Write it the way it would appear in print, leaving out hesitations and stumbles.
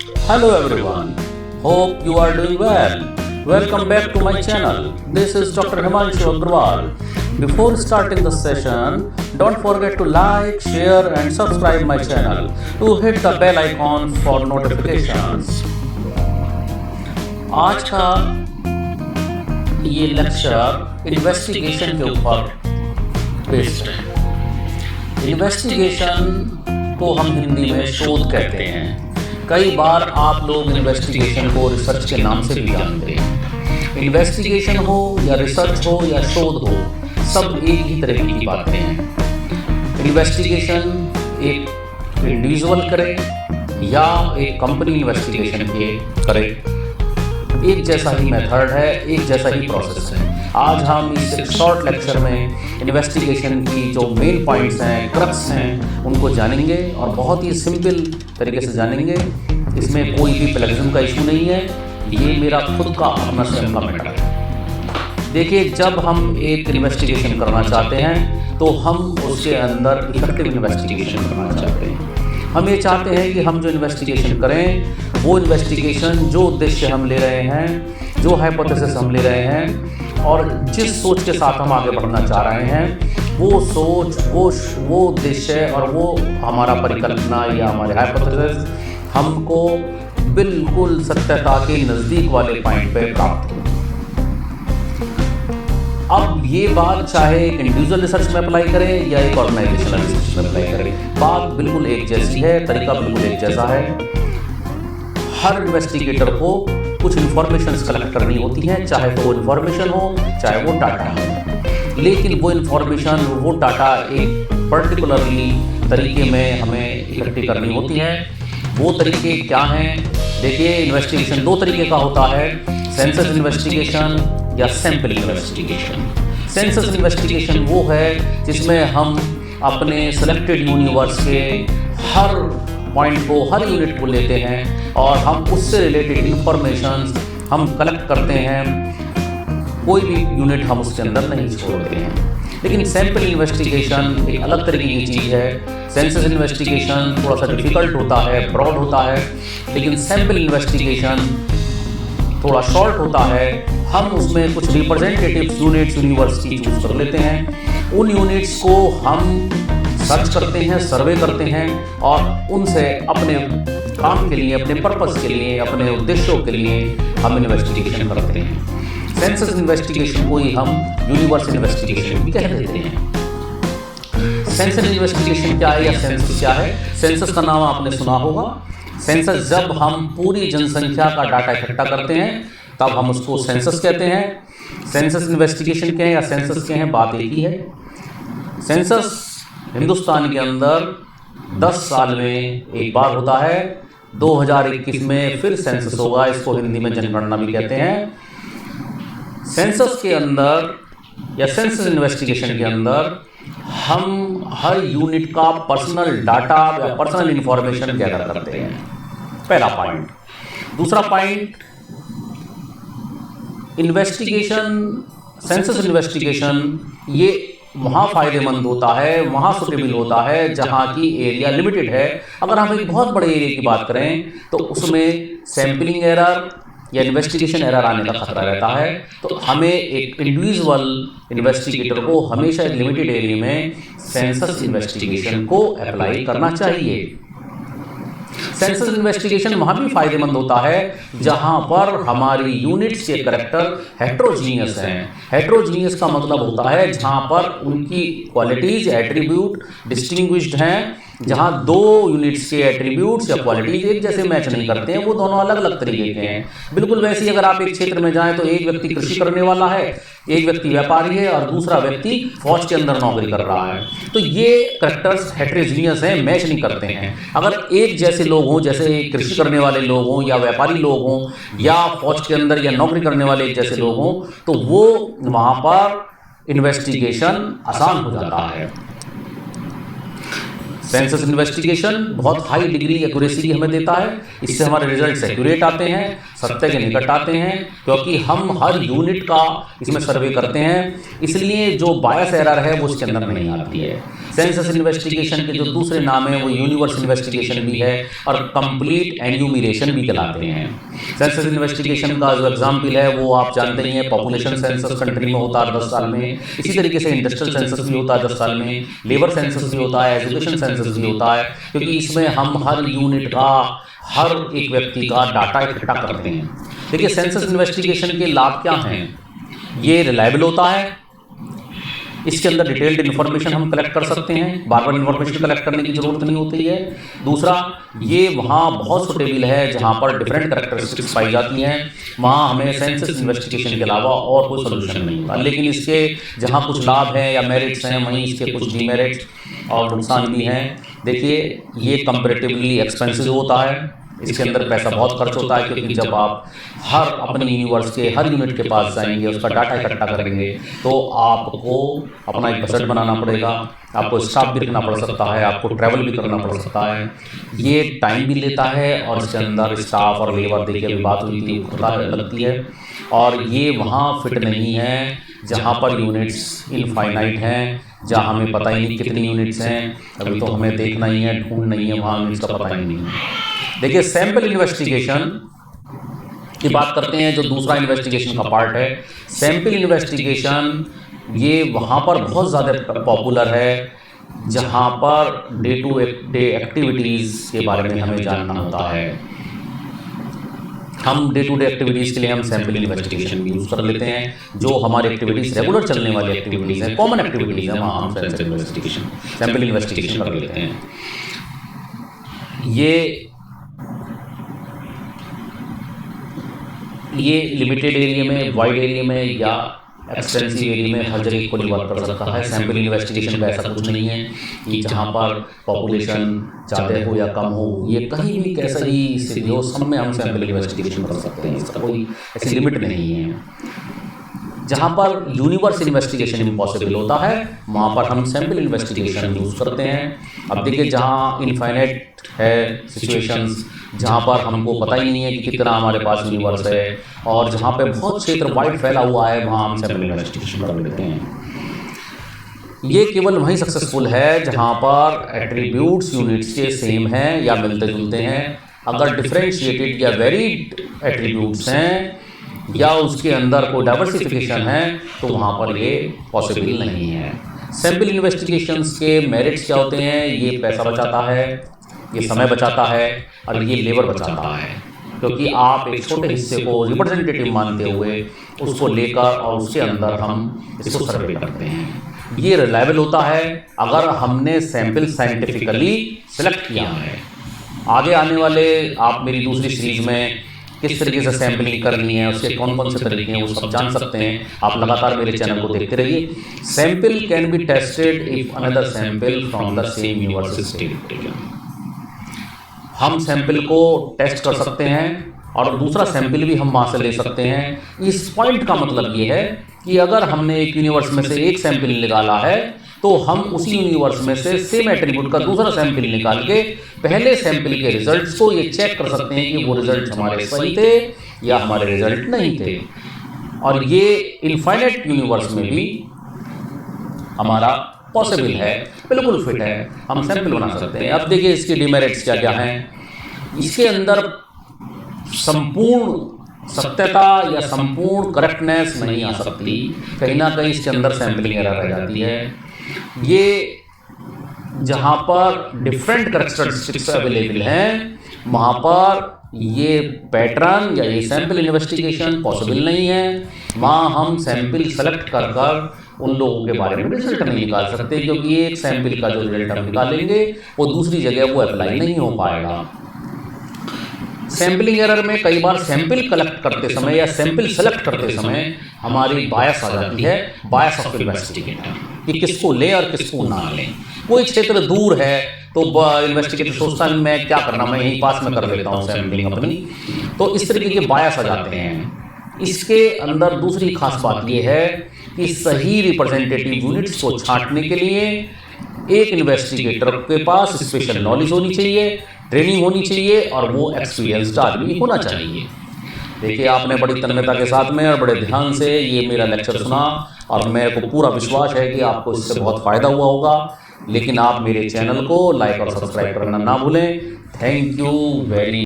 Hello everyone, hope you are doing well. Welcome back to my channel. This is Dr. Himanshu Agrawal. Before starting the session, don't forget to like, share and subscribe my channel to hit the bell icon for notifications. आज का ये lecture investigation के ऊपर based है। Investigation को हम हिंदी में शोध कहते हैं। कई बार आप लोग इन्वेस्टिगेशन को रिसर्च के नाम से भी जानते हैं। इन्वेस्टिगेशन हो या रिसर्च हो या शोध हो, सब एक ही तरह की बातें हैं। इन्वेस्टिगेशन एक इंडिविजुअल करे या एक कंपनी इन्वेस्टिगेशन करे, एक जैसा ही मेथड है, एक जैसा ही प्रोसेस है। आज हम इस शॉर्ट लेक्चर में इन्वेस्टिगेशन की जो मेन पॉइंट्स हैं, क्रक्स हैं, उनको जानेंगे और बहुत ही सिंपल तरीके से जानेंगे। इसमें कोई भी प्लेगरिज्म का इशू नहीं है, ये मेरा खुद का अपना स्वयं का मैटर है। देखिए, जब हम एक इन्वेस्टिगेशन करना चाहते हैं तो हम उसके अंदर इफेक्टिव इन्वेस्टिगेशन करना चाहते हैं। हम ये चाहते हैं कि हम जो इन्वेस्टिगेशन करें, वो इन्वेस्टिगेशन जो उद्देश्य हम ले रहे हैं, जो हाइपोथेसिस हम ले रहे हैं और जिस सोच के साथ हम आगे बढ़ना चाह रहे हैं, वो सोच, वो उद्देश्य और वो हमारा परिकल्पना या हमारे हाइपोथेसिस हमको बिल्कुल सत्यता के नज़दीक वाले पॉइंट पे प्राप्त हो। अब ये बात चाहे एक इंडिविजुअल रिसर्च में अप्लाई करें या एक ऑर्गेनाइजेशनल रिसर्च में अप्लाई करें, बात बिल्कुल एक जैसी है, तरीका बिल्कुल एक जैसा है। हर इन्वेस्टिगेटर को कुछ इन्फॉर्मेशन कलेक्ट करनी होती हैं, चाहे तो वो इन्फॉर्मेशन हो, चाहे वो डाटा हो। लेकिन वो इन्फॉर्मेशन, वो डाटा एक पर्टिकुलरली तरीके में हमें इकट्ठी करनी होती है। वो तरीके क्या हैं? देखिए, इन्वेस्टिगेशन दो तरीके का होता है, सेंसस इन्वेस्टिगेशन या सैंपल इन्वेस्टिगेशन। सेंसस इन्वेस्टिगेशन वो है जिसमें हम अपने सिलेक्टेड यूनिवर्स के हर पॉइंट को, हर यूनिट को लेते हैं और हम उससे रिलेटेड इंफॉर्मेशन हम कलेक्ट करते हैं। कोई भी यूनिट हम उसके अंदर नहीं छोड़ते हैं। लेकिन सैंपल इन्वेस्टिगेशन एक अलग तरीके की चीज़ है। सेंसस इन्वेस्टिगेशन थोड़ा सा डिफिकल्ट होता है, ब्रॉड होता है, लेकिन सैंपल इन्वेस्टिगेशन थोड़ा शॉर्ट होता है। हम उसमें कुछ रिप्रेजेंटेटिव यूनिट्स यूनिवर्स की चूज कर लेते हैं। उन यूनिट्स को हम सर्च करते हैं, सर्वे करते हैं और उनसे अपने काम के लिए, अपने पर्पस के लिए, अपने उद्देश्यों के लिए हम इन्वेस्टिगेशन करते हैं। सेंसस इन्वेस्टिगेशन को ही हम यूनिवर्स इन्वेस्टिगेशन भी कह देते हैं। सेंसस इन्वेस्टिगेशन क्या है या सेंसस क्या है? सेंसस का नाम आपने सुना होगा। सेंसस जब हम पूरी जनसंख्या का डाटा इकट्ठा करते हैं तब हम उसको सेंसस कहते हैं। सेंसस इन्वेस्टिगेशन क्या है या सेंसस क्या है, बात एक ही है। सेंसस हिंदुस्तान के अंदर 10 साल में एक बार होता है। 2021 में फिर सेंसस होगा, इसको हिंदी में जनगणना भी कहते हैं। सेंसस के अंदर या सेंसस इन्वेस्टिगेशन के अंदर हम हर यूनिट का पर्सनल डाटा या पर्सनल इंफॉर्मेशन गैदर करते हैं, पहला पॉइंट। दूसरा पॉइंट, इन्वेस्टिगेशन, सेंसस इन्वेस्टिगेशन ये वहाँ फ़ायदेमंद होता है, वहाँ सुटेबल होता है जहाँ की एरिया लिमिटेड है। अगर हम एक बहुत बड़े एरिया की बात करें तो उसमें सैम्पलिंग एरर या इन्वेस्टिगेशन एरर आने का खतरा रहता है। तो हमें एक इंडिविजुअल इन्वेस्टिगेटर को हमेशा एक लिमिटेड एरिया में सेंसस इन्वेस्टिगेशन को अप्लाई करना चाहिए। सेंसस इन्वेस्टिगेशन वहाँ भी फायदेमंद होता है जहाँ पर हमारी यूनिट्स के करैक्टर हेट्रोजीनियस हैं। हेट्रोजीनियस का मतलब होता है जहाँ पर उनकी क्वालिटीज, एट्रीब्यूट डिस्टिंग्विश्ड हैं, जहाँ दो यूनिट्स के एट्रीब्यूट्स या क्वालिटीज एक जैसे मैच नहीं करते हैं, वो दोनों अलग अलग तरीके के हैं। बिल्कुल वैसे ही अगर आप एक क्षेत्र में जाएं तो एक व्यक्ति कृषि करने वाला है, एक व्यक्ति व्यापारी है और दूसरा व्यक्ति फौज के अंदर नौकरी कर रहा है, तो ये करैक्टर्स हेट्रोजीनियस हैं, मैच नहीं करते हैं। अगर एक जैसे लोग हों, जैसे कृषि करने वाले लोग हों या व्यापारी लोग हों या फौज के अंदर या नौकरी करने वाले एक जैसे लोग हों, तो वो वहाँ पर इन्वेस्टिगेशन आसान हो जाता है। सेंसस इन्वेस्टिगेशन बहुत हाई डिग्री एक्यूरेसी की हमें देता है, इससे हमारे रिजल्ट एक्यूरेट आते हैं, सत्य के निकट आते हैं, क्योंकि हम हर यूनिट का इसमें सर्वे करते हैं, इसलिए जो बायस एरर है वो इसके अंदर नहीं आती है। सेंसस इन्वेस्टिगेशन के जो दूसरे नाम है वो यूनिवर्स इन्वेस्टिगेशन भी है और कंप्लीट एन्यूमरेशन भी कहलाते हैं। सेंसस इन्वेस्टिगेशन का जो एग्जाम्पल है वो आप जानते ही हैं, पॉपुलेशन सेंसस कंट्री में होता है 10 साल में, इसी तरीके से इंडस्ट्रियल सेंसस भी होता है 10 साल में, लेबर सेंसस भी होता है, एजुकेशन सेंसस भी होता है, क्योंकि इसमें हम हर यूनिट का, हर एक व्यक्ति का डाटा इकट्ठा करते हैं। देखिए सेंसस इन्वेस्टिगेशन के लाभ क्या हैं? ये रिलायबल होता है, इसके अंदर डिटेल्ड इन्फॉर्मेशन हम कलेक्ट कर सकते हैं, बार बार इन्फॉर्मेशन कलेक्ट करने की जरूरत नहीं होती है। दूसरा, ये वहाँ बहुत सुटेबल है जहाँ पर डिफरेंट कैरेक्टरिस्टिक्स पाई जाती हैं, वहाँ हमें सेंसस इन्वेस्टिगेशन के अलावा और कोई सोल्यूशन नहीं होता। लेकिन इसके जहाँ कुछ लाभ हैं या मेरिट्स हैं, वहीं इसके कुछ डीमेरिट्स और नुकसान भी हैं। देखिए ये कंपेरेटिवली एक्सपेंसिव होता है, इसके अंदर पैसा बहुत खर्च होता है, क्योंकि जब आप हर अपने यूनिवर्स के हर यूनिट के पास जाएंगे, उसका डाटा इकट्ठा करेंगे, तो आपको अपना एक बजट बनाना पड़ेगा, आपको स्टाफ भी रखना पड़ सकता है, आपको ट्रैवल भी करना पड़ सकता है, ये टाइम भी लेता है और इसके अंदर स्टाफ और लेबर देखिए अभी बात हुई थी लगती है, और ये वहाँ फिट नहीं है जहाँ पर यूनिट्स इनफाइनाइट हैं, जहाँ हमें पता ही नहीं कितनी यूनिट्स हैं, अभी तो हमें देखना ही है, ढूंढ नहीं है, वहाँ यूनिट्स का पता ही नहीं है। देखिए सैंपल इन्वेस्टिगेशन की बात करते हैं, जो दूसरा इन्वेस्टिगेशन का पार्ट है। सैंपल इन्वेस्टिगेशन ये वहाँ पर बहुत ज़्यादा पॉपुलर है, जहाँ per day to day activities के बारे में हमें जानना होता है। हम डे टू डे एक्टिविटीज़ के लिए हम सैंपल इन्वेस्टिगेशन यूज़ कर लेते हैं, जो हमारी एक्टिविटीज़ रेगुलर चलने वाली एक्टिविटीज़ हैं, कॉमन एक्टिविटीज़ हैं, वहाँ हम सैंपल इन्वेस्टिगेशन कर लेते हैं। ये लिमिटेड एरिया में, वाइड एरिया में या एक्सटेंसिव एरिया में हर जगह इक्वली वर्क कर सकता है। सैंपल इन्वेस्टिगेशन का ऐसा कुछ नहीं है कि जहाँ पर पॉपुलेशन ज़्यादा हो या कम हो, ये कहीं भी कैसा ही स्थिति हो, सब में हम सैंपल इन्वेस्टिगेशन कर सकते हैं, इसका कोई ऐसी लिमिट नहीं है। जहाँ पर यूनिवर्स इन्वेस्टिगेशन इम्पॉसिबल होता है, वहाँ पर हम सैंपल इन्वेस्टिगेशन यूज़ करते हैं। अब देखिए जहाँ इनफाइनाइट है सिचुएशंस, जहाँ पर हमको पता ही नहीं है कि कितना हमारे पास यूनिवर्स है, और जहाँ पे बहुत क्षेत्र वाइड फैला हुआ है, वहाँ हम सैंपल इन्वेस्टिगेशन कर लेते हैं। ये केवल वहीं सक्सेसफुल है जहाँ पर एट्रीब्यूट्स यूनिट्स के सेम हैं या मिलते जुलते हैं। अगर डिफरेंशिएटेड या वेरीड एट्रीब्यूट्स हैं या उसके अंदर कोई डाइवर्सिफिकेशन है, तो वहाँ पर ये पॉसिबल नहीं है। सैंपल इन्वेस्टिगेशंस के मेरिट्स क्या होते हैं? ये पैसा बचाता है, ये समय बचाता है और ये लेबर बचाता है, क्योंकि आप एक छोटे हिस्से को रिप्रेजेंटेटिव मानते हुए उसको लेकर और उसके अंदर हम इसको सर्वे करते हैं। ये रिलायबल होता है अगर हमने सैंपल साइंटिफिकली सेलेक्ट किया है। आगे आने वाले आप मेरी दूसरी सीरीज में किस तरीके से सैम्पलिंग करनी है, उसके कौन कौन से तरीके हैं, वो सब जान सकते हैं। आप लगातार मेरे चैनल को देखते रहिए। Sample can be tested if another sample from the same universe is taken. हम सैंपल को टेस्ट कर सकते हैं और दूसरा सैंपल भी हम वहाँ से ले सकते हैं। इस पॉइंट का मतलब ये है कि अगर हमने एक यूनिवर्स में से एक सैंपल निकाला है, तो हम उसी यूनिवर्स में से सेम एट्रीब्यूट का दूसरा सैंपल निकाल के पहले सैंपल के रिजल्ट्स को ये चेक कर सकते हैं कि वो रिजल्ट हमारे सही थे या हमारे रिजल्ट नहीं थे। और ये इनफाइनाइट यूनिवर्स में भी हमारा पॉसिबल है, बिल्कुल फिट है, हम सैंपल बना सकते हैं। अब देखिए इसके डिमेरिट्स क्या क्या हैं। इसके अंदर संपूर्ण सत्यता या संपूर्ण करेक्टनेस नहीं आ सकती, कहीं ना कहीं इसके अंदर सैंपलिंग एरर रह जाती है। ये जहाँ पर डिफरेंट कैरेक्टरिस्टिक्स अवेलेबल हैं, वहाँ पर ये पैटर्न या ये सैंपल इन्वेस्टिगेशन पॉसिबल नहीं है। वहाँ हम सैंपल सेलेक्ट कर कर उन लोगों के बारे में रिजल्ट नहीं निकाल सकते, क्योंकि एक सैंपल का जो रिजल्ट हम निकालेंगे वो दूसरी जगह वो अप्लाई नहीं हो पाएगा। सैंपलिंग एरर में कई बार सैंपल कलेक्ट करते समय या सैंपल सेलेक्ट करते समय हमारी बायस आ जाती है, बायस ऑफ इन्वेस्टिगेटर, कि किसको लें और किसको ना लें। कोई क्षेत्र दूर है तो इन्वेस्टिगेटर सोचता है मैं क्या करना, मैं यहीं पास में कर लेता हूँ सैंपलिंग अपनी, तो इस तरीके के बायस आ जाते हैं। इसके अंदर दूसरी खास बात यह है कि सही रिप्रेजेंटेटिव यूनिट्स को छांटने के लिए एक इन्वेस्टिगेटर के पास स्पेशल नॉलेज होनी चाहिए, ट्रेनिंग होनी चाहिए और वो एक्सपीरियंस्ड आदमी होना चाहिए। देखिए, आपने बड़ी तन्मयता के साथ में और बड़े ध्यान से ये मेरा लेक्चर सुना और मेरे को पूरा विश्वास है कि आपको इससे बहुत फ़ायदा हुआ होगा। लेकिन आप मेरे चैनल को लाइक और सब्सक्राइब करना ना भूलें। Thank you very